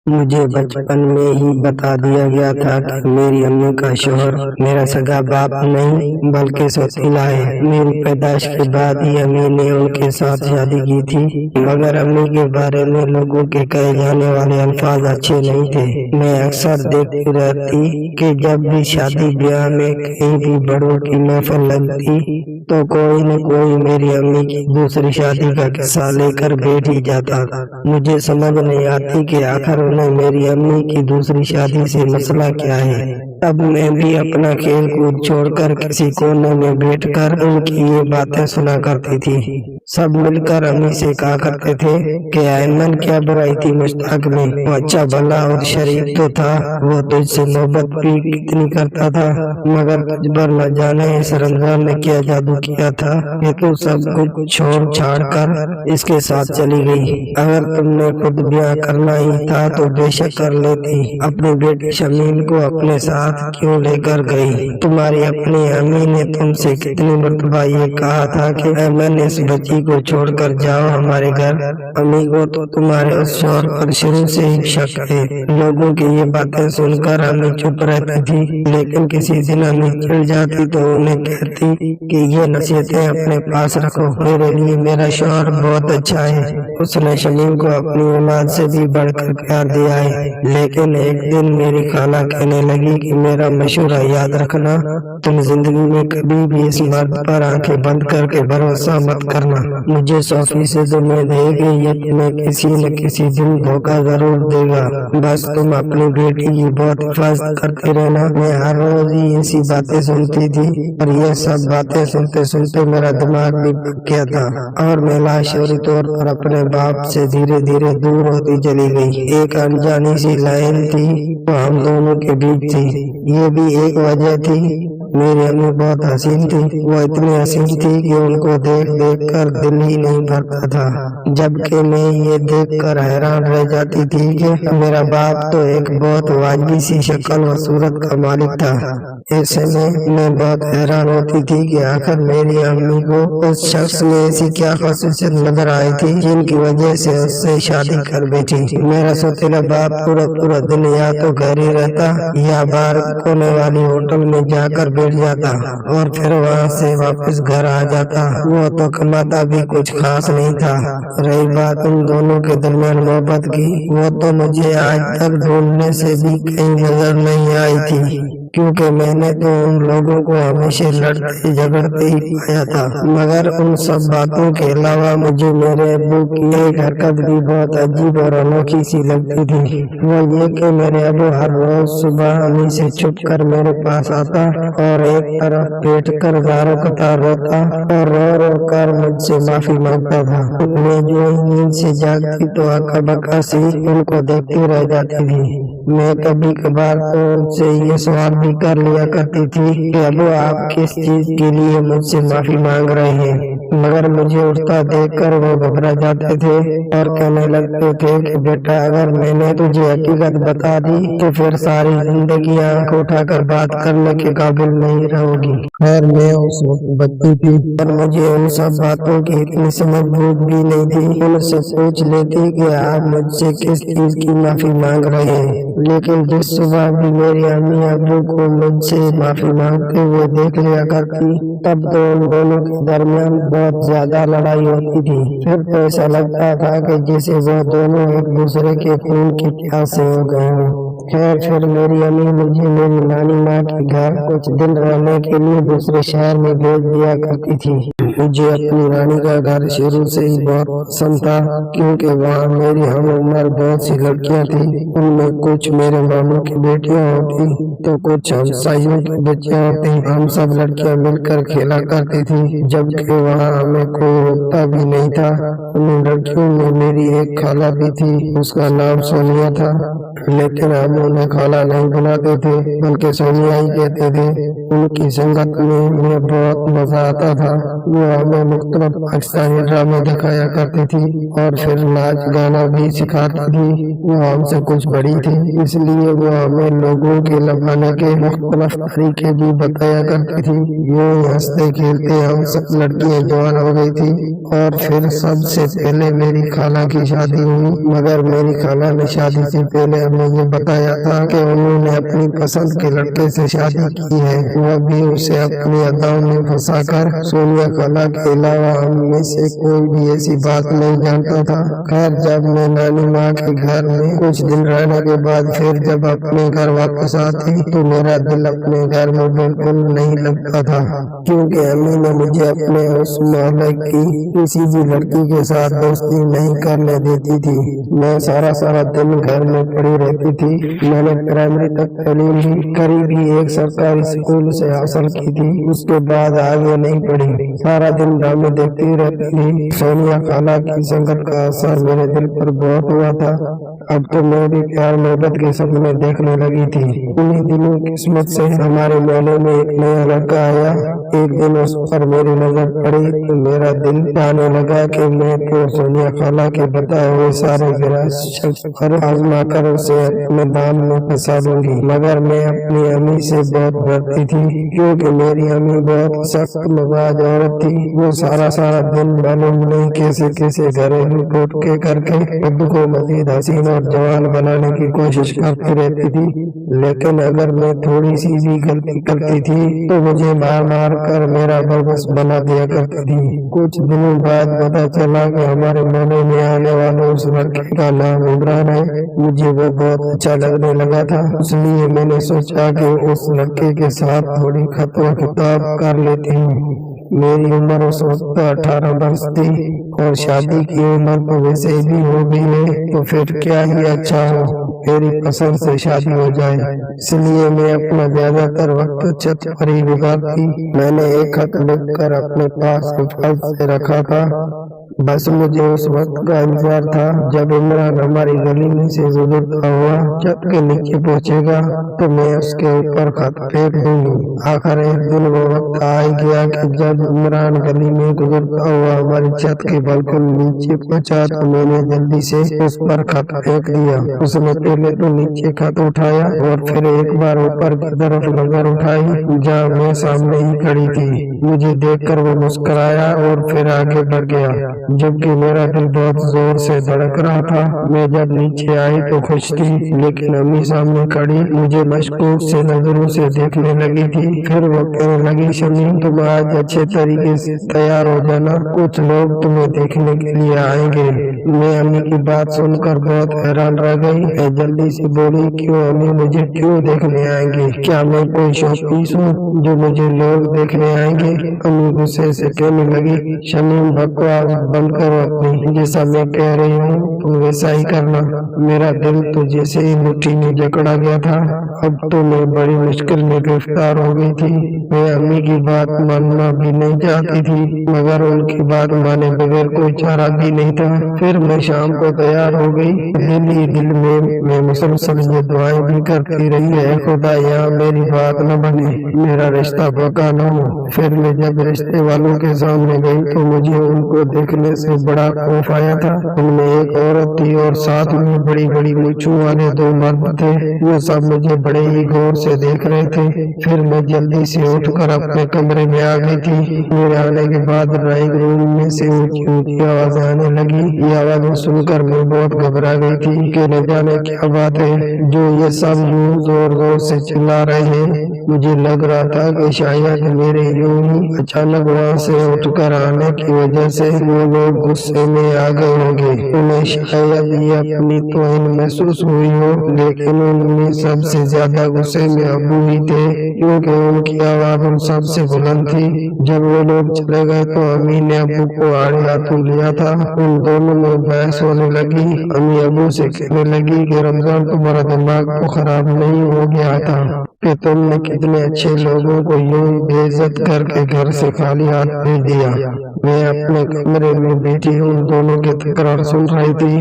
مجھے بچپن میں ہی بتا دیا گیا تھا کہ میری امی کا شوہر میرا سگا باپ نہیں بلکہ سوتیلا ہے۔ میری پیدائش کے بعد ہی امی نے ان کے ساتھ شادی کی تھی، مگر امی کے بارے میں لوگوں کے کہے جانے والے الفاظ اچھے نہیں تھے۔ میں اکثر دیکھتی رہتی کہ جب بھی شادی بیاہ میں کہیں بھی بڑوں کی محفل لگتی تو کوئی نہ کوئی میری امی کی دوسری شادی کا قصہ لے کر بیٹھ ہی جاتا۔ مجھے سمجھ نہیں آتی کہ آخر انہیں میری امی کی دوسری شادی سے مسئلہ کیا ہے۔ تب میں بھی اپنا کھیل کود چھوڑ کر کسی کونے میں بیٹھ کر ان کی یہ باتیں سنا کرتی تھی۔ سب مل کر امی سے کہا کرتے تھے کہ ایمن کیا برائی تھی مشتاق میں، وہ اچھا بھلا اور شریف تو تھا، وہ تجھ سے محبت بھی کتنی کرتا تھا، مگر تجھ پر نہ جانے اس رمضان نے کیا جادو کیا تھا کہ تو سب کچھ چھوڑ چھاڑ کر اس کے ساتھ چلی گئی۔ اگر تم نے خود بیاہ کرنا ہی تھا تو بے شک کر لیتی، اپنی بیٹی شمیم کو اپنے ساتھ کیوں لے کر گئی؟ تمہاری اپنی امی نے تم سے کتنی مرتبہ یہ کہا تھا کہ ایمن اس بچی کو چھوڑ کر جاؤ ہمارے گھر؟ امی کو تو تمہارے اس شوہر پر شروع سے ہی شک ہے۔ لوگوں کی یہ باتیں سن کر امی چپ رہتی تھی، لیکن کسی دن امی چڑ جاتی تو انہیں کہتی کہ یہ نصیحتیں اپنے پاس رکھو، میرے لیے میرا شوہر بہت اچھا ہے، اس نے شمیم کو اپنی اولاد سے بھی بڑھ کر پیار دیا ہے۔ لیکن ایک دن میری خالہ کہنے لگی کہ میرا مشورہ یاد رکھنا، تم زندگی میں کبھی بھی اس مرد پر آنکھیں بند کر کے بھروسہ مت کرنا، مجھے 100% امید ہے کہ یہ تمہیں کسی نہ کسی دن دھوکہ ضرور دے گا، بس تم اپنی بیٹی کی بہت حفاظت کرتے رہنا۔ میں ہر روز ہی ایسی باتیں سنتی تھی اور یہ سب باتیں سنتے سنتے میرا دماغ بھی پک گیا تھا اور میں لاشعوری طور پر اپنے باپ سے دھیرے دھیرے دور ہوتی چلی گئی۔ ایک انجانی سی لائن تھی وہ ہم دونوں کے بیچ تھی۔ یہ بھی ایک وجہ تھی، میری امی بہت حسین تھی، وہ اتنی حسین تھی کہ ان کو دیکھ دیکھ کر دل ہی نہیں بھرتا تھا، جبکہ میں یہ دیکھ کر حیران رہ جاتی تھی کہ میرا باپ تو ایک بہت واجبی سی شکل و صورت کا مالک تھا۔ ایسے میں بہت حیران ہوتی تھی کہ آخر میری امی کو اس شخص میں ایسی کیا خصوصیت نظر آئی تھی جن کی وجہ سے اس سے شادی کر بیٹھی۔ میرا سوتیلا باپ پورا دن یا تو گھر ہی رہتا یا باہر کونے والی ہوٹل میں جا کر بیٹھ جاتا اور پھر وہاں سے واپس گھر آ جاتا۔ وہ تو کماتا بھی کچھ خاص نہیں تھا۔ رہی بات ان دونوں کے درمیان محبت کی، وہ تو مجھے آج تک ڈھونڈنے سے بھی کہیں نظر نہیں آئی تھی، کیونکہ میں نے تو ان لوگوں کو ہمیشہ لڑتے جھگڑتے ہی پایا تھا۔ مگر ان سب باتوں کے علاوہ مجھے میرے ابو کی ایک حرکت بھی بہت عجیب اور انوکھی سی لگتی تھی، وہ یہ کہ میرے ابو ہر روز صبح امی سے چھپ کر میرے پاس آتا اور ایک طرف بیٹھ کر زاروں قطار روتا اور رو رو کر مجھ سے معافی مانگتا تھا۔ میں جو نیند سے جاگتی تو اکا بکا سی ان کو دیکھتی رہ جاتی تھی۔ میں کبھی کبھار تو ان سے یہ سوال بھی کر لیا کرتی تھی کہ ابو آپ کس چیز کے لیے مجھ سے معافی مانگ رہے ہیں؟ مگر مجھے اٹھتا دیکھ کر وہ گھبرا جاتے تھے اور کہنے لگتے تھے کہ بیٹا اگر میں نے تجھے حقیقت بتا دی تو پھر ساری زندگی آنکھ اٹھا کر بات کرنے کے قابل نہیں رہو گی۔ خیر میں اس وقت بچتی تھی اور مجھے ان سب باتوں کی اتنی سمجھ بوجھ بھی نہیں تھی۔ ان سے پوچھ لیتی کہ آپ مجھ سے کس چیز کی معافی مانگ رہے ہیں، لیکن جس صبح بھی میری امی ابو کو مجھ سے معافی مانگتے ہوئے دیکھ لیا کرتی تب تو ان دونوں کے درمیان بہت زیادہ لڑائی ہوتی تھی۔ پھر تو ایسا لگتا تھا کہ جیسے وہ دونوں ایک دوسرے کے خون کے پیاسے ہو گئے ہوں۔ خیر پھر میری امی مجھے میری نانی ماں کے گھر کچھ دن رہنے کے لیے دوسرے شہر میں بھیج دیا کرتی تھی۔ مجھے اپنی نانی کا گھر شروع سے ہی بہت پسند تھا، کیونکہ وہاں میری ہم عمر بہت سی لڑکیاں تھیں، ان میں کچھ میرے ماموں کی بیٹیاں ہوتی تو کچھ ہمسائیوں کی بچیاں ہوتی۔ ہم سب لڑکیاں مل کر کھیلا کرتی تھی، جبکہ وہاں ہمیں کوئی روکتا بھی نہیں تھا۔ ان لڑکیوں میں میری ایک خالہ بھی تھی، اس کا نام سونیا تھا، لیکن ہم انہیں خالہ نہیں بلاتے تھے بلکہ سونیا ہی کہتے تھے۔ ان کی سنگت میں بہت مزہ آتا تھا، وہ वो हमें मुख्तलिफ पाकिस्तानी ड्रामे दिखाया करती थी और फिर नाच गाना भी सिखाती थी। वो हमसे कुछ बड़ी थी, इसलिए वो हमें लोगों के लभाने के मुख्तलिफ तरीके भी बताया करती थी। यूं हंसते खेलते हम सब लड़कियां जवान हो गई थी और फिर सबसे पहले मेरी खाला की शादी हुई। मगर मेरी खाला ने शादी से पहले हमें ये बताया था कि उन्होंने अपनी पसंद के लड़के से शादी की है। वह भी उसे अपनी अदाओं में फंसा कर। सोनिया खाला के अलावा हम में से कोई भी ऐसी बात नहीं जानता था। खैर, जब मैं नानी माँ के घर में कुछ दिन रहने के बाद फिर जब अपने घर वापस आती तो मेरा दिल अपने घर में बिल्कुल नहीं लगता था, क्योंकि अम्मी ने मुझे अपने उस मोहल्ले की किसी भी लड़की के साथ दोस्ती नहीं करने देती थी। मैं सारा दिन घर में पड़ी रहती थी। मैंने प्राइमरी तक तालीम भी करीबी एक सरकारी स्कूल से हासिल की थी। उसके बाद आगे नहीं पढ़ी। सारा दिन ड्रामे देखती रहती थी। सोनिया खाला की संगत का असर मेरे दिल पर बहुत हुआ था। अब तो मैं भी प्यार मोहब्बत के सपने देखने लगी थी। उन्हीं दिनों किस्मत से हमारे मोहल्ले में एक नया लड़का आया। एक दिन उस पर मेरी नजर पड़ी तो मेरा दिल चाहने लगा कि मैं तो सोनिया खाला के बताए हुए सारे पर आजमा कर उसे अपने दाम में फंसा दूंगी। मगर मैं अपनी अम्मी से बहुत डरती थी, क्योंकि मेरी अम्मी बहुत सख्त मिजाज औरत थी। वो सारा दिन मालूम नहीं कैसे कैसे घरेलू टोटके करके खुद को मजीद हसीन और जवान बनाने की कोशिश करती रहती थी। लेकिन अगर मैं थोड़ी सी भी गलती करती थी तो मुझे मार कर मेरा बरबस बना दिया करती थी। कुछ दिनों बाद पता चला कि हमारे मोहल्ले में आने वाले उस लड़के का नाम इमरान है। मुझे वो बहुत अच्छा लगने लगा था, इसलिए मैंने सोचा कि उस लड़के के साथ थोड़ी खतवा किताब कर लेती हूँ। मेरी उम्र उस वक्त 18 वर्ष थी और शादी की उम्र तो वैसे भी हो गई है, तो फिर क्या ही अच्छा हो मेरी पसंद से शादी हो जाए। इसलिए मैं अपना ज्यादातर वक्त छत पर ही गुजारती। मैंने एक खत लिखकर अपने पास हिफाजत से रखा था। बस मुझे उस वक्त का इंतजार था जब इमरान हमारी गली में से गुजरता हुआ छत के नीचे पहुंचेगा तो मैं उसके ऊपर खत फेंक दूंगी। आखिर एक दिन वो वक्त आ ही गया कि जब इमरान गली में गुजरता हुआ हमारी छत के बालकन नीचे पहुंचा तो मैंने जल्दी से उस पर खत फेंक दिया। उसने पहले तो नीचे खत उठाया और फिर एक बार ऊपर की तरफ नजर उठाई जहाँ मैं सामने ही खड़ी थी। मुझे देखकर वो मुस्कुराया और फिर आगे बढ़ गया, जबकि मेरा दिल बहुत जोर से धड़क रहा था। मैं जब नीचे आई तो खुश थी, लेकिन अम्मी सामने खड़ी मुझे मशकूक से नजरों से देखने लगी थी। फिर वो कहने लगी, शमीम तुम आज अच्छे तरीके से तैयार हो जाना, कुछ लोग तुम्हें देखने के लिए आएंगे। मैं अम्मी की बात सुनकर बहुत हैरान रह गई। मैं जल्दी से बोली, क्यों अम्मी, मुझे क्यों देखने आएंगे? क्या मैं कोई शौकीस हूँ जो मुझे लोग देखने आएंगे? अम्मी गुस्से से कहने लगी, शमीम बकवास बंद करो अपनी, जैसा मैं कह रही हूँ तुम वैसा ही करना। मेरा दिल तो जैसे ही मुट्ठी में जकड़ा गया था। अब तो मैं बड़ी मुश्किल में गिरफ्तार हो गई थी। मैं अम्मी की बात मानना भी नहीं चाहती थी, मगर उनकी बात माने बगैर कोई चारा भी नहीं था। फिर मैं शाम को तैयार हो गई। दिल ही दिल में मैं मुसलसल ये दुआएं भी करती रही है, खुदा यहाँ मेरी बात न बने, मेरा रिश्ता पक्का न हो। फिर मैं जब रिश्ते वालों के सामने गई तो मुझे उनको देखने से बड़ा खौफ आया था। उनमें एक औरत थी और साथ में बड़ी बड़ी मूंछों वाले दो मर्द थे। वो सब मुझे बड़े ही गौर से देख रहे थे। फिर मैं जल्दी से उठकर अपने कमरे में आ गई थी। मेरे आने के बाद ड्राइंग रूम में से ऊंची ऊंची आवाजें आने लगी। ये आवाजें सुनकर मैं बहुत घबरा गई थी कि न जाने क्या बात है जो ये सब यूं जोर जोर से चिल्ला रहे हैं। मुझे लग रहा था कि शायद मेरे यूं ही अचानक वहाँ से उठकर आने की वजह से वो लोग गुस्से में आ गए होंगे। उन्हें शायद ये अपनी तौहीन महसूस हुई हो, लेकिन उनमें सबसे ज्यादा गुस्से में अबू ही थे, क्योंकि उनकी आवाज उन सबसे बुलंद थी। जब वो लोग चले गए तो अम्मी ने अबू को आड़े हाथों लिया था। उन दोनों में बहस होने लगी। अम्मी अबू से कहने लगी कि रमजान तुम्हारा दिमाग तो खराब नहीं हो गया था कि तुमने कितने अच्छे लोगों को यूं बेइज्जत करके घर से खाली हाथ भेज दिया। मैं अपने कमरे में बैठी उन दोनों की तकरार सुन रही थी।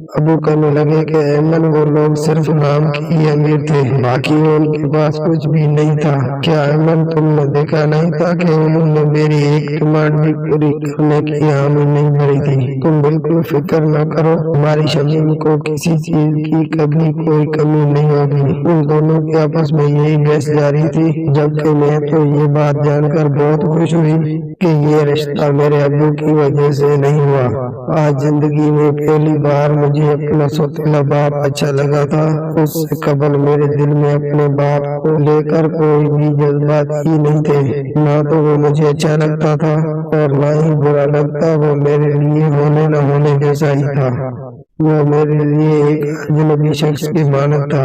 ابو کہنے لگے کہ ایمن وہ لوگ صرف نام کے ہی امیر تھے، باقی ان کے پاس کچھ بھی نہیں تھا۔ کیا ایمن تم نے دیکھا نہیں تھا کہ انہوں نے میری ایک ڈیمانڈ بھی پوری کرنے کی حامی نہیں بھری تھی؟ تم بالکل فکر نہ کرو، ہماری شمیم کو کسی چیز کی کبھی کوئی کمی نہیں ہوگی۔ ان دونوں کی آپس میں یہی بحث جاری تھی، جبکہ میں تو یہ بات جان کر بہت خوش ہوئی کہ یہ رشتہ میرے ابو کی وجہ سے نہیں ہوا۔ آج زندگی میں پہلی بار مجھے اپنا سوتیلا باپ اچھا لگا تھا۔ اس سے قبل میرے دل میں اپنے باپ کو لے کر کوئی بھی جذبات ہی نہیں تھے۔ نہ تو وہ مجھے اچھا لگتا تھا اور نہ ہی برا لگتا، وہ میرے لیے ہونے نہ ہونے جیسا ہی تھا۔ وہ میرے لیے ایک اجنبی شخص کی مانند تھا،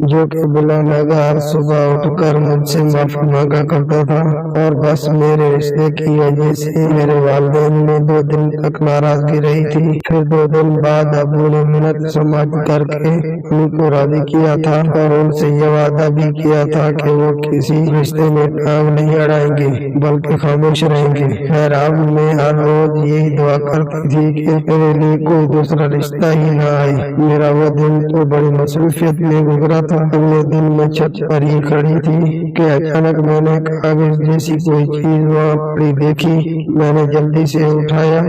جو کہ بلا ناگہان صبح اٹھ کر مجھ سے معافی مانگا کرتا تھا، اور بس میرے رشتے کی وجہ سے میرے والدین میں 2 دن تک ناراضگی رہی تھی۔ پھر 2 دن بعد ابو نے منت سماعت کر کے امی کو راضی کیا تھا اور ان سے یہ وعدہ بھی کیا تھا کہ وہ کسی رشتے میں ٹانگ نہیں اڑائیں گے بلکہ خاموش رہیں گے۔ خیر اب میں ہر روز یہی دعا کرتی تھی کہ میرے لیے کوئی دوسرا رشتہ ہی نہ آئے۔ میرا وہ دن تو بڑی مصروفیت میں گزرا تھا۔ اگلے دن میں چھت پر ہی کھڑی تھی کہ اچانک میں نے کاغذ جیسی کوئی چیز وہاں پڑی دیکھی۔ میں نے جلدی سے اٹھایا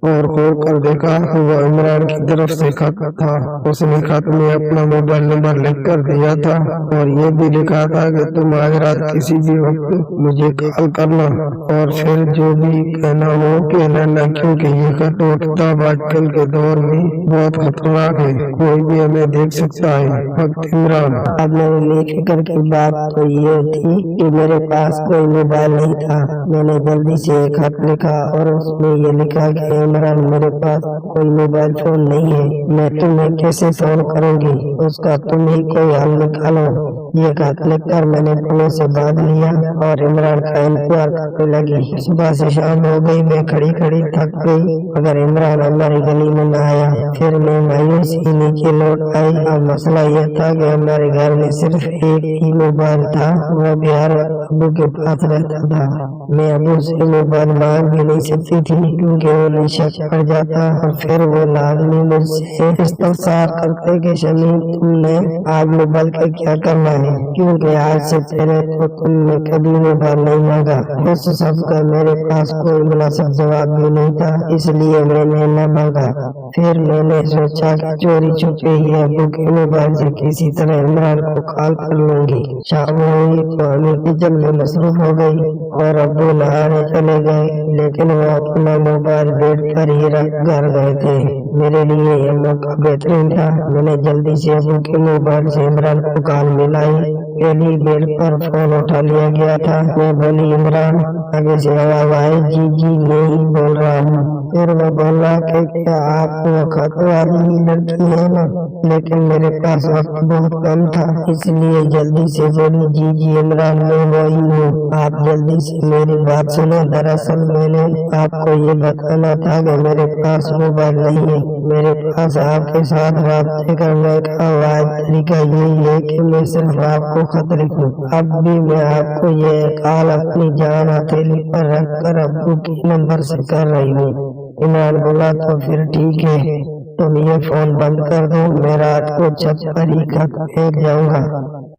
اور کھول کر دیکھا تو وہ عمران کی طرف سے خط تھا۔ اس نے خط میں اپنا موبائل نمبر لکھ کر دیا تھا اور یہ بھی لکھا تھا کہ تم آج رات کسی بھی وقت مجھے کال کرنا اور پھر جو بھی کہنا ہو کہہ لینا، کیونکہ یہ خط و کتاب آج کل کے دور میں بہت خطرناک ہے، کوئی بھی ہمیں دیکھ سکتا ہے۔ وقت عمران۔ اب میری فکر کی بات تو یہ تھی کہ میرے پاس کوئی موبائل نہیں تھا۔ میں نے جلدی سے ایک خط لکھا اور اس میں یہ لکھا کہ عمران میرے پاس کوئی موبائل فون نہیں ہے، میں تمہیں کیسے فون کروں گی، اس کا تم ہی کوئی حل نکالو۔ یہ خط لکھ کر میں نے پلوں سے باندھ لیا اور عمران کا انتظار کرنے لگی۔ صبح سے شام ہو گئی، میں کھڑی کھڑی تھک گئی مگر عمران ہماری گلی میں نہ آیا۔ پھر میں مایوس ہی نیچے لوٹ آئی۔ اب مسئلہ یہ تھا کہ ہمارے گھر میں صرف ایک ہی موبائل تھا، وہ بھی ہر ابو کے پاس رہتا تھا۔ میں ابو سے موبائل مانگ بھی نہیں سکتی تھی کیونکہ وہ نشہ چڑھ جاتا اور پھر وہ لازمی مجھ سے استفسار کرتے کہ شمیم تم نے آج موبائل کا کیا کرنا ہے، کیونکہ آج سے پہلے تو تم نے کبھی موبائل نہیں مانگا۔ اس سب کا میرے پاس کوئی مناسب جواب بھی نہیں تھا، اس لیے میں نے نہ مانگا۔ پھر میں نے سوچا کہ چوری چھپے ہی ابو کے موبائل سے کسی طرح عمران کو کال کر لوں گی۔ شام ہوئی تو امی کچن میں مصروف ہو گئی اور ابو نہانے چلے گئے، لیکن وہ اپنا موبائل بیڈ پر ہی رکھ گھر گئے تھے۔ میرے لیے یہ موقع بہترین تھا۔ میں نے جلدی سے ابو کے موبائل سے عمران کو کال ملائی۔ پہلی بیل پر فون اٹھا لیا گیا تھا۔ میں بولی عمران، آگے سے آواز آئی جی جی میں ہی بول رہا ہوں۔ پھر وہ بولا کہ کیا آپ وہ خط والی لڑکی ہے نا، لیکن میرے پاس وقت بہت کم تھا اس لیے جلدی سے بولی جی جی عمران میں وہی ہوں، آپ جلدی سے میری بات سنیں۔ دراصل میں نے آپ کو یہ بتانا تھا کہ میرے پاس موبائل نہیں ہے۔ میرے پاس آپ کے ساتھ رابطے کرنے کا واحد طریقہ یہی ہے کہ میں صرف آپ کو خط لکھوں۔ اب بھی میں آپ کو یہ کال اپنی جان ہتھیلی پر رکھ کر ابو کے نمبر سے کر رہی ہوں۔ عمران بولا تو پھر ٹھیک ہے، تم یہ فون بند کر دو، میں رات کو چھت پر ہی خط پھینک جاؤں گا،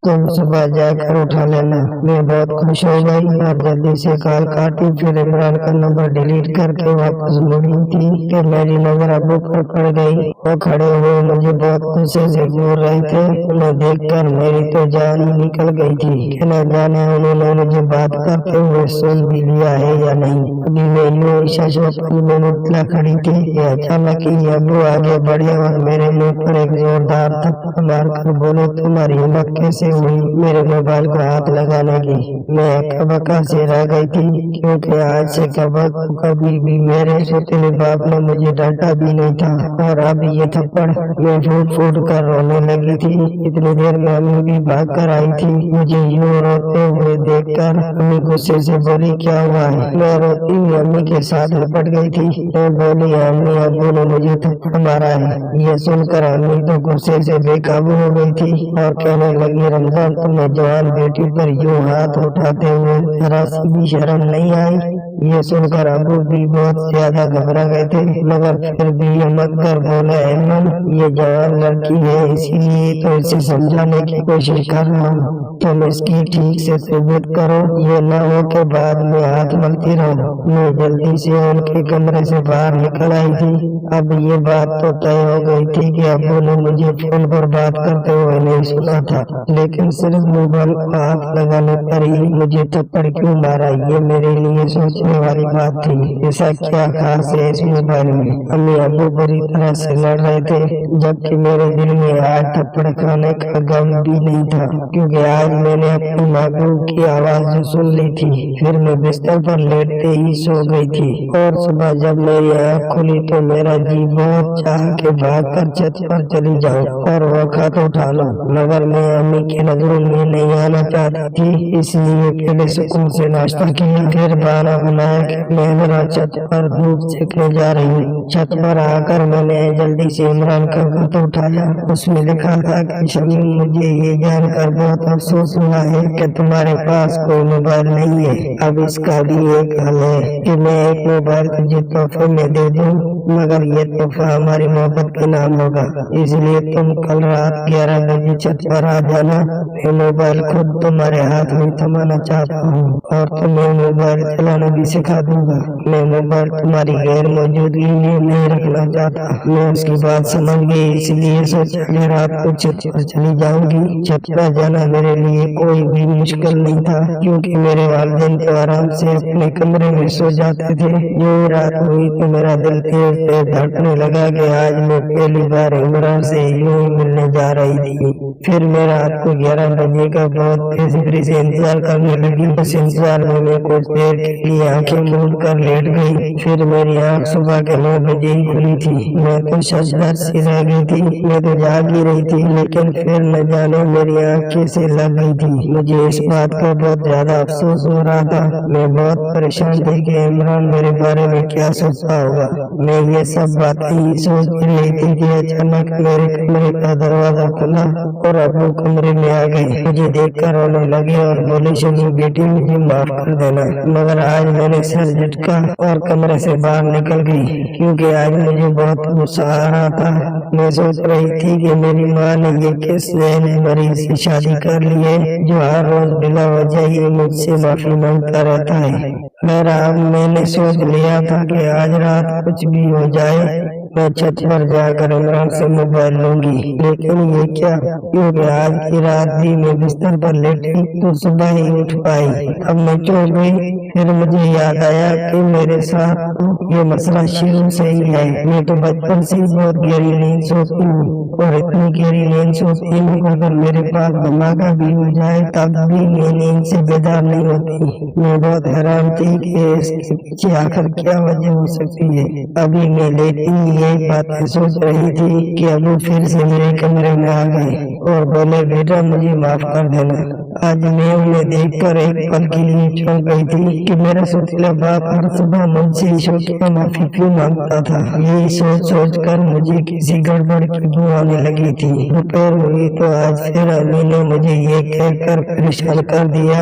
تم صبح جا کر اٹھا لینا۔ میں بہت خوش ہو گئی اور جلدی سے کال کاٹی۔ پھر عمران کا نمبر ڈیلیٹ کر کے واپس مڑی تھی کہ میری نظر ابو پر پڑ گئی۔ وہ کھڑے ہوئے مجھے بہت غصے سے گھور رہے تھے۔ انہیں دیکھ کر میری تو جان ہی نکل گئی تھی کہ نہ جانے انہوں نے مجھے بات کرتے ہوئے سن بھی لیا ہے یا نہیں۔ ابھی میں یوں ششوپری میں مطلع کھڑی تھی کہ اچانک ہی ابو آگے بڑھے اور میرے منہ پر ایک زوردار تھپڑ مار کر بولے تمہاری ہمت کیسے ہوئی میرے موبائل کو ہاتھ لگانے کی؟ میں اکبکا سے رہ گئی تھی کیونکہ آج سے کبھی بھی میرے سوتیلے باپ نے مجھے ڈانٹا بھی نہیں تھا، اور اب یہ تھپڑ میں پھوٹ پھوٹ کر رونے لگی تھی۔ اتنی دیر میں امی بھی بھاگ کر آئی تھی۔ مجھے یوں روتے ہوئے دیکھ کر امی غصے سے بولی کیا ہوا ہے؟ میں روتی ہوئی امی کے ساتھ لپٹ گئی تھی۔ میں بولی امی ابو نے مجھے تھپڑ مارا ہے۔ یہ سن کر امی تو غصے سے بے قابو ہو گئی تھی اور کہنے لگی رمضان تمہیں جوان بیٹی پر یوں ہاتھ اٹھاتے ہوئے ذرا سی بھی شرم نہیں آئی؟ ये सुनकर अबू भी बहुत ज्यादा घबरा गए थे, मगर फिर भी हिम्मत कर बोले, ऐमन ये जवान लड़की है, इसीलिए तो इसे समझाने की कोशिश कर रहा हूँ। तुम इसकी ठीक से तबीयत करो, ये न हो के बाद में हाथ मलती रहो। मैं जल्दी से उनके कमरे से बाहर निकल आई थी। अब ये बात तो तय हो गई थी कि अब्बू ने मुझे फोन पर बात करते हुए नहीं सुना था, लेकिन सिर्फ मोबाइल को हाथ लगाने पर ही मुझे थप्पड़ क्यों मारा, ये मेरे लिए सोचने वाली बात थी। ऐसा क्या खास है इस मोबाइल में? अम्मी अब्बू बुरी तरह से लड़ रहे थे, जबकि मेरे दिल में आज थप्पड़ खाने का गम भी नहीं था, क्योंकि आज मैंने अपनी महबूब की आवाज सुन ली थी। फिर मैं बिस्तर पर लेटते ही सो गई थी, और सुबह जब मेरी आँख खुली तो मेरा जी बहुत चाह के भाग कर छत पर चली जाऊं और वो खत उठा लो, मगर मैं अम्मी की नजरों में नहीं आना चाहती थी, इसलिए पहले सुकून से नाश्ता किया, फिर बहाना बनाया कि मैं जरा छत पर धूप सेकने जा रही हूँ। छत पर आकर मैंने जल्दी से इमरान का खत उठाया। उसमें लिखा था कि शमीम, मुझे ये जानकर बहुत अफसोस हुआ है कि तुम्हारे पास कोई मोबाइल नहीं है। अब इसका भी एक हल है कि मैं एक मोबाइल तुझे तोहफे में दे दूं, मगर ये तोहफा हमारी मोहब्बत के नाम होगा, इसलिए तुम कल रात 11 बजे छत पर आ जाना। मैं मोबाइल खुद तुम्हारे हाथ में थमाना चाहता हूँ और तुम्हें मोबाइल चलाना भी सिखा दूंगा। मैं मोबाइल तुम्हारी गैर मौजूदगी में नहीं रखना चाहता। मैं उसकी बात समझ गई, इसलिए सोचा कि रात को छत पर चली जाऊंगी। छत पर जाना मेरे लिए कोई भी मुश्किल नहीं था, क्योंकि मेरे वालिदैन तो आराम से अपने कमरे में सो जाते थे। जो रात हुई तो मेरा दिल तेज तेज धड़कने लगा कि आज मैं पहली बार इमरान से यूं ही मिलने जा रही थी। फिर मैं रात को 11 बजे का बहुत बेसब्री से इंतजार करने लगी। उस इंतजार में मैं कुछ देर के लिए आंखें मूंद कर लेट गई। फिर मेरी आंख सुबह के 9 बजे ही खुली थी। मैं तो शशदर सी रह गई थी। मैं तो जाग ही रही थी, लेकिन फिर न जाने मेरी आंख कैसे लग गई थी। मुझे इस बात का बहुत ज्यादा अफसोस हो रहा था। मैं बहुत परेशान थी कि इमरान मेरे बारे में क्या सोचता होगा। मैं ये सब बातें ही सोच रही थी कि अचानक मेरे कमरे का दरवाजा खुला और अब्बू कमरे में आ गए। मुझे देखकर रोने लगे और बोले, शमी बेटी, मुझे माफ कर देना, मगर आज मैंने सर झटका और कमरे से बाहर निकल गई, क्योंकि आज मुझे बहुत गुस्सा आ रहा था। मैं सोच रही थी कि मेरी माँ ने ये किस जहनी मरीज से शादी कर ली है, जो हर रोज बिना वजह ही मुझसे माफी मांगता रहता है। मैंने सोच लिया था कि आज रात कुछ भी हो जाए, मैं छत पर जाकर इमरान से मोबाइल लूंगी, लेकिन ये क्या, क्योंकि आज की रात भी मैं बिस्तर पर लेटी तो सुबह ही उठ पाई। अब मैं चौंक गई। फिर मुझे याद आया कि मेरे साथ तो ये मसला शुरू से ही है। मैं तो बचपन से ही बहुत गहरी नींद सोती हूँ, और इतनी गहरी नींद सोती हूँ अगर मेरे पास धमाका भी हो जाए तब भी मैं नींद से बेदार नहीं होती। मैं बहुत हैरान थी कि इसके पीछे आखिर क्या वजह हो सकती है। अभी मैं लेटी यही बातें सोच रही थी कि अबू फिर से मेरे कमरे में आ गए और बोले, बेटा मुझे माफ कर देना। आज मैं उन्हें देखकर एक पल के लिए चौंक गई थी कि मेरा सोचला बाप हर सुबह मुझसे ईश्वर माफी क्यों मांगता था। यही सोच सोच कर मुझे किसी गड़बड़ की बू आने लगी थी। दोपहर हुई तो आज फिर अम्मी ने मुझे ये कहकर परेशान कर दिया,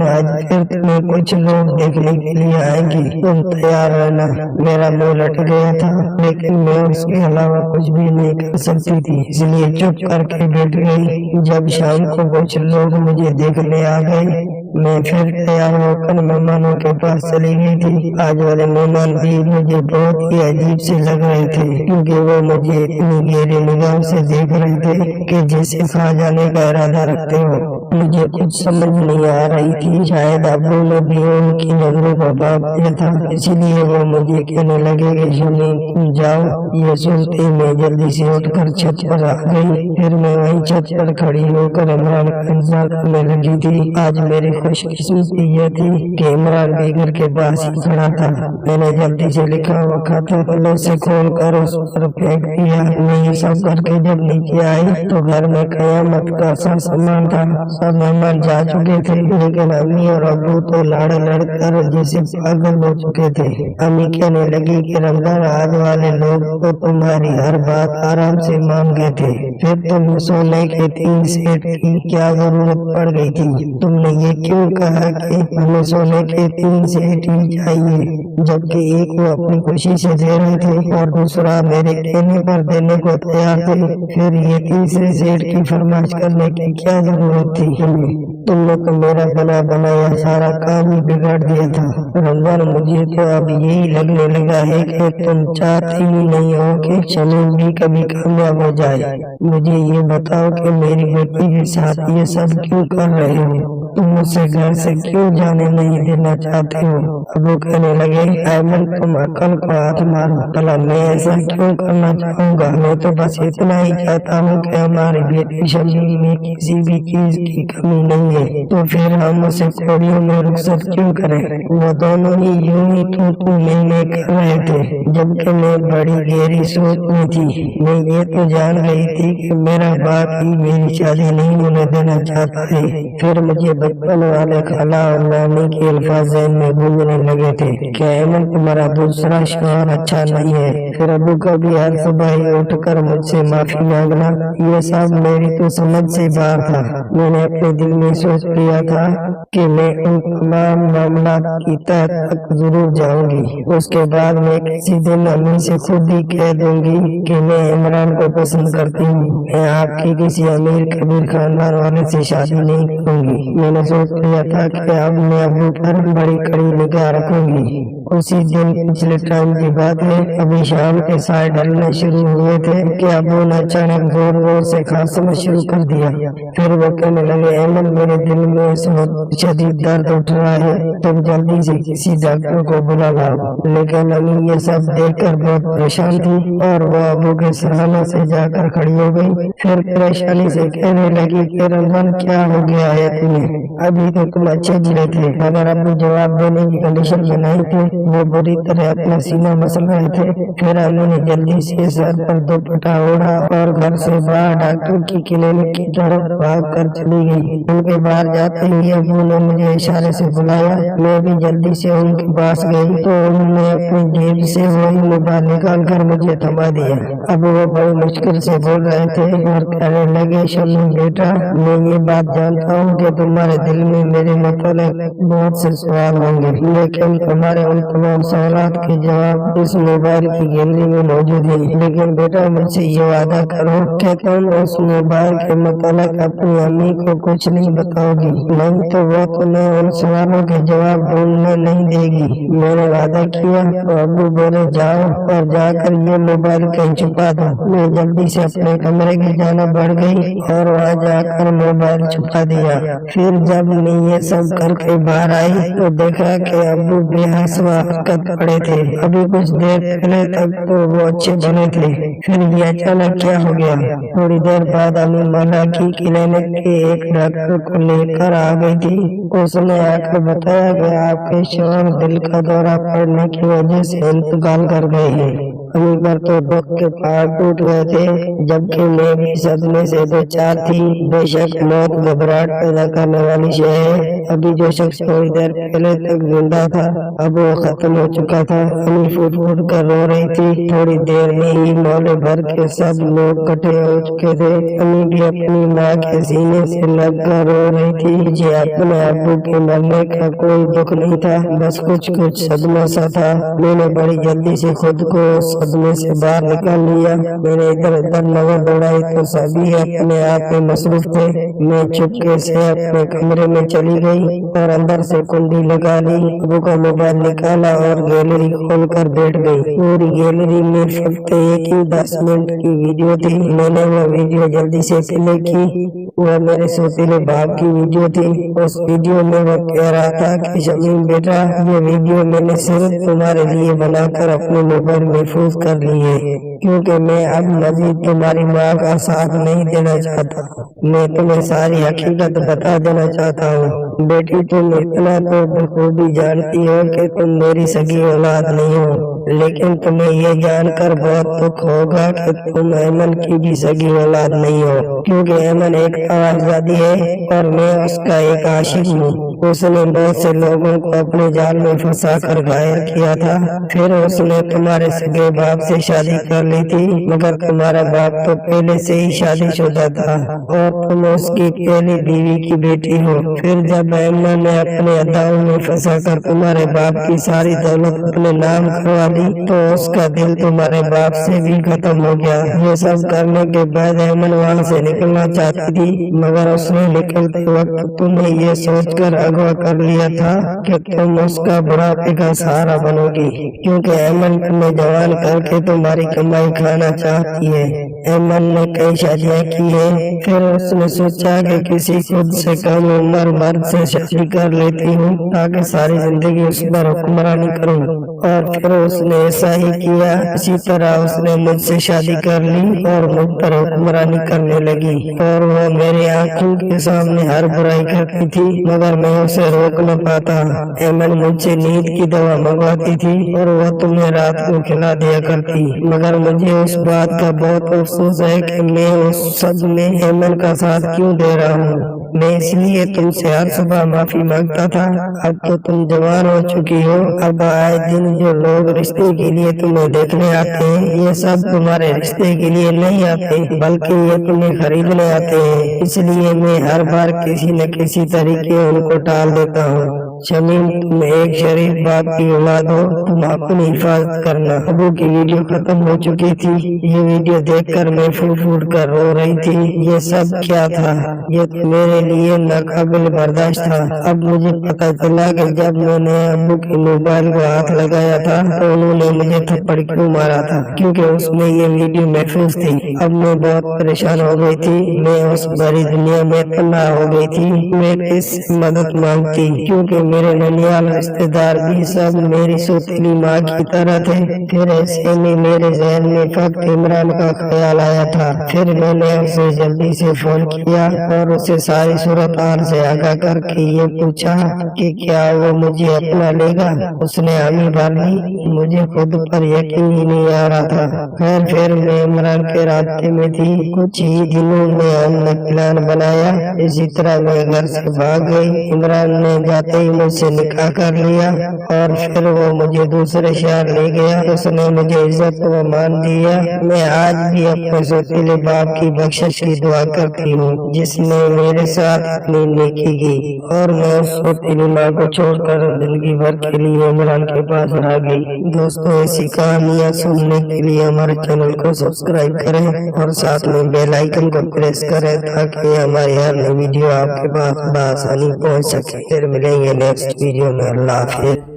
आज फिर तुम्हें कुछ लोग देखने के लिए आएंगे, तुम तैयार रहना। मेरा मुंह लट गया था, लेकिन मैं उसके अलावा कुछ भी नहीं कर सकती थी, इसलिए चुप करके बैठ गई। जब शाम को कुछ लोग मुझे देखने आ गए, मैं फिर तैयार होकर मेहमानों के पास चली गई थी। आज वाले मेहमान भी मुझे बहुत ही अजीब से लग रहे थे, क्योंकि वो मुझे इतनी गहरी निगाह से देख रहे थे कि जैसे खा जाने का इरादा रखते हो। मुझे कुछ समझ नहीं आ रही थी। शायद अब्बू ने भी उनकी नजरों का बाप दिया था, इसीलिए वो मुझे कहने लगे कि शमी तुम जाओ। ये सुनते मैं जल्दी से उठकर छत पर आ गई। फिर मैं वहीं छत पर खड़ी होकर इमरान का इंतजार करने लगी थी। आज मेरी खुशकिस्मती यह थी कि इमरान भी घर के पास ही खड़ा था। मैंने जल्दी से लिखा हुआ खाता पल्ले से खोल कर उस पर फेंक दिया। मैं ये सब करके जब नीचे आई तो घर में कयामत का सा सामान था। सब मेहमान जा चुके थे, लेकिन अम्मी और अब्बू तो लाड़ लड़कर जैसे पागल हो चुके थे। अम्मी कहने लगी कि रमजान आज वाले लोग तो तुम्हारी हर बात आराम से मान गए थे, फिर तुम सोने के 3 सेट की क्या जरूरत पड़ गई थी। तुमने ये क्यों कहा कि हमें सोने के 3 सेठ ही चाहिए, जबकि एक वो अपनी खुशी से दे रहे थे और दूसरा मेरे कहने पर देने को तैयार थे। फिर ये तीसरे सेठ की फरमाइश करने की क्या जरूरत थी हमें? तुमने तो मेरा बना बनाया सारा काम ही बिगाड़ दिया था। रमजान, मुझे तो अब यही लगने लगा है कि तुम चाहती ही नहीं हो कि शमीम भी कभी कामयाब हो जाए। मुझे ये बताओ कि मेरी बेटी के साथ ये सब क्यों कर रहे हो? तुम मुझसे घर से क्यों जाने नहीं देना चाहते हो? अबू कहने लगे, ऐमन तुम अकल को हाथ मारो, भला मैं ऐसा क्यों करना चाहूँगा? मैं तो बस इतना ही चाहता हूँ कि हमारी बेटी शमीम में किसी भी चीज की कमी नहीं है, तो फिर हम उसे खोड़ियों में रुखसत क्यों करें? वो दोनों ही यूं ही तू मैं कर रहे थे, जबकि मैं बड़ी गहरी सोच में थी। मैं ये तो जान गई थी कि मेरा बाप ही मेरी शादी नहीं होने देना चाहता है। फिर मुझे बचपन वाले खाला और नानी के अल्फाज ज़हन में गूंजने लगे थे कि ऐमन तुम्हारा दूसरा शौहर अच्छा नहीं है। फिर अबू का भी हर सुबह ही उठकर मुझसे माफी मांगना, ये सब मेरी तो समझ से बाहर था। मैंने अपने दिल में सोच लिया था कि मैं उन तमाम मामला की तह तक जरूर जाऊंगी। उसके बाद मैं किसी दिन अम्मी से खुद ही कह दूंगी कि मैं इमरान को पसंद करती हूँ। मैं आपकी किसी अमीर कबीर खानदान वाले से शादी नहीं करूंगी। मैंने सोच लिया था कि अब मैं अबू पर बड़ी कड़ी निगाह रखूंगी। उसी दिन पिछले टाइम की बात है, अभी शाम के साए ढलने शुरू हुए थे कि अबू ने अचानक जोर जोर से खांसना शुरू कर दिया। फिर वो कहने लगे, ऐमन मेरे दिल में इस वक्त शदीद दर्द उठ रहा है, तुम जल्दी से किसी डॉक्टर को बुला लाओ। लेकिन अम्मी ये सब देखकर बहुत परेशान थी और वो अबू के सराहने से जाकर खड़ी हो गई। फिर परेशानी से कहने लगी कि रमजान क्या हो गया है तुम्हें? अभी तो तुम अच्छे गिरे थे। अगर अबू जवाब देने की कंडीशन बनाई थी, वो बुरी तरह अपना सीना मसल रहे थे। फिर अम्मी ने जल्दी से सर पर दुपट्टा ओढ़ा और घर से बाहर डॉक्टर की क्लिनिक की तरफ भाग कर चली गई। उनके बाहर जाते ही अबू ने मुझे इशारे से बुलाया। मैं भी जल्दी से उनके पास गई तो उन्होंने अपनी जेब से वही मोबाइल निकाल कर मुझे थमा दिया। अब वो बड़ी मुश्किल से बोल रहे थे और कहने लगे, शमीम बेटा, मैं ये बात जानता हूँ कि तुम्हारे दिल में मेरे मतलब बहुत से सवाल होंगे, लेकिन तुम्हारे उन तमाम सवालात के जवाब इस मोबाइल की गैलरी में मौजूद है। लेकिन बेटा, मुझसे ये वादा करो कि तुम उस मोबाइल के मतलब अपनी अम्मी को कुछ नहीं बताओगी, नहीं तो वो तुम्हें उन सवालों के जवाब ढूंढने नहीं देगी। मैंने वादा किया। तो अबू बोले, जाओ और जाकर ये मोबाइल कहीं छुपा दो। मैं जल्दी से अपने कमरे की जाना बढ़ गई और वहाँ जाकर मोबाइल छुपा दिया। फिर जब मैं ये सब करके बाहर आई तो देखा कि अबू बेहस वक़्त पड़े थे। अभी कुछ देर पहले तक तो वो अच्छे बने थे, फिर ये अचानक क्या हो गया? थोड़ी देर बाद अम्मी माला की क्लिनिक के एक डॉक्टर को लेकर आ गई थी। उसने आकर बताया कि आपके शौहर दिल का दौरा पड़ने की वजह से इंतकाल कर गए हैं। अम्मी पर तो दुख के पहाड़ टूट गए थे, जबकि मैं भी सदमे से दो चार थी। बेशक मौत घबराहट पैदा करने वाली शय है। अभी जो शख्स थोड़ी देर पहले तक जिंदा था, अब वो खत्म हो चुका था। अम्मी फूट फूट कर रो रही थी। थोड़ी देर में ही मोहल्ले भर के सब लोग इकट्ठे हो चुके थे। अम्मी भी अपनी माँ के सीने से लग कर रो रही थी। मुझे अपने अब्बू के मरने का कोई दुख नहीं था, बस कुछ सदमा सा था। मैंने बड़ी जल्दी से खुद को सदमे से बाहर निकाल लिया। मैंने इधर उधर नजर दौड़ाई तो सभी अपने आप में मसरूफ थे। मैं चुपके से अपने कमरे में चली गई और अंदर से कुंडी लगा ली। अबू का मोबाइल निकाला और गैलरी खोल कर बैठ गई। पूरी गैलरी में फक्त एक ही 10 मिनट की वीडियो थी। मैंने वो वीडियो जल्दी से प्ले की। वह मेरे सौतेले बाप की वीडियो थी। उस वीडियो में वो कह रहा था कि शमीम बेटा, ये वीडियो मैंने सिर्फ तुम्हारे लिए बनाकर अपने मोबाइल महफूज कर ली है, क्योंकि मैं अब मजीद तुम्हारी माँ का साथ नहीं देना चाहता। मैं तुम्हें सारी हकीकत बता देना चाहता हूँ। बेटी, तुम इतना तो बखूबी जानती हो कि तुम मेरी सगी औलाद नहीं हो, लेकिन तुम्हें ये जानकर बहुत दुख होगा कि तुम ऐमन की भी सगी औलाद नहीं हो, क्योंकि ऐमन एक आवाज़ादी है और मैं उसका एक आशिक हूँ। उसने बहुत से लोगों को अपने जाल में फंसा कर घायल किया था। फिर उसने तुम्हारे सगे बाप से शादी कर ली थी, मगर तुम्हारा बाप तो पहले से ही शादीशुदा था और तुम उसकी पहली बीवी की बेटी हो। फिर जब जब ऐमन ने अपने अदाओं में फंसा कर तुम्हारे बाप की सारी दौलत अपने नाम करवा दी तो उसका दिल तुम्हारे बाप से भी खत्म हो गया। ये सब करने के बाद ऐमन वहाँ से निकलना चाहती थी, मगर उसने निकलते वक्त तुम्हें ये सोचकर अगवा कर लिया था कि तुम उसका बुढ़ापे का सहारा बनोगी, क्योंकि ऐमन तुम्हें जवान करके तुम्हारी कमाई खाना चाहती है। ऐमन ने कई शादियाँ की है, फिर उसने सोचा कि किसी खुद से कम उम्र मर्द से शादी कर लेती हूँ ताकि सारी जिंदगी उस पर हुक्मरानी करूँ, और फिर उसने ऐसा ही किया। इसी तरह उसने मुझसे शादी कर ली और मुझ पर हुक्मरानी करने लगी, और वो मेरी आंखों के सामने हर बुराई करती थी, मगर मैं उसे रोक न पाता। ऐमन मुझसे नींद की दवा मंगवाती थी और वह तुम्हें रात को खिला दिया करती, मगर मुझे उस बात का बहुत अफसोस है कि मैं उस सब में ऐमन का साथ क्यों दे रहा हूँ। मैं इसलिए तुमसे हर सुबह माफी मांगता था। अब तो तुम जवान हो चुकी हो, अब आए दिन जो लोग रिश्ते के लिए तुम्हें देखने आते हैं, ये सब तुम्हारे रिश्ते के लिए नहीं आते, बल्कि ये तुम्हें खरीदने आते हैं। इसलिए मैं हर बार किसी न किसी तरीके उनको टाल देता हूँ। शमीम, तुम एक शरीफ बाप की औलाद हो, तुम अपनी हिफाजत करना। अबू की वीडियो खत्म हो चुकी थी। ये वीडियो देखकर मैं फूट फूट कर रो रही थी। ये सब क्या था? ये तो मेरे लिए नाकाबिल बर्दाश्त था। अब मुझे पता चला कि जब मैंने अबू के मोबाइल को हाथ लगाया था तो उन्होंने मुझे थप्पड़ क्यों मारा था, क्योंकि उसमें ये वीडियो महफूज थी। अब मैं बहुत परेशान हो गई थी। मैं उस बड़ी दुनिया में तबाह हो गई थी। मैं किससे मदद मांगती, क्योंकि मेरे ननियाल रिश्तेदार भी सब मेरी सौतेली माँ की तरह थे। फिर ऐसे में मेरे जहन में फक्त इमरान का ख्याल आया था। फिर मैंने उसे जल्दी से फोन किया और उसे सारी सूरत हाल से आगाह करके ये पूछा कि क्या वो मुझे अपना लेगा। उसने हामी भर ली। मुझे खुद पर यकीन ही नहीं आ रहा था। खैर, फिर मैं इमरान के रास्ते में थी। कुछ ही दिनों में हमने प्लान बनाया। इसी तरह मैं घर से भाग गई। इमरान ने जाते ही मुझसे निकाह कर लिया और फिर वो मुझे दूसरे शहर ले गया। उसने मुझे इज्जत व मान दिया। मैं आज भी अपने सौतेले बाप की बख्शिश की दुआ करती हूँ, जिसने मेरे साथ इतनी नेकी की, और मैं उस सौतेली माँ को छोड़कर जिंदगी भर के लिए इमरान के पास रह गई। दोस्तों, ऐसी कहानियाँ सुनने के लिए हमारे चैनल को सब्सक्राइब करें और साथ में बेल आइकन को प्रेस करें ताकि हमारी हर नई वीडियो आपके पास आसानी पहुँच सके। फिर मिलेंगे नेक्स्ट वीडियो में। अल्लाह हाफिज़।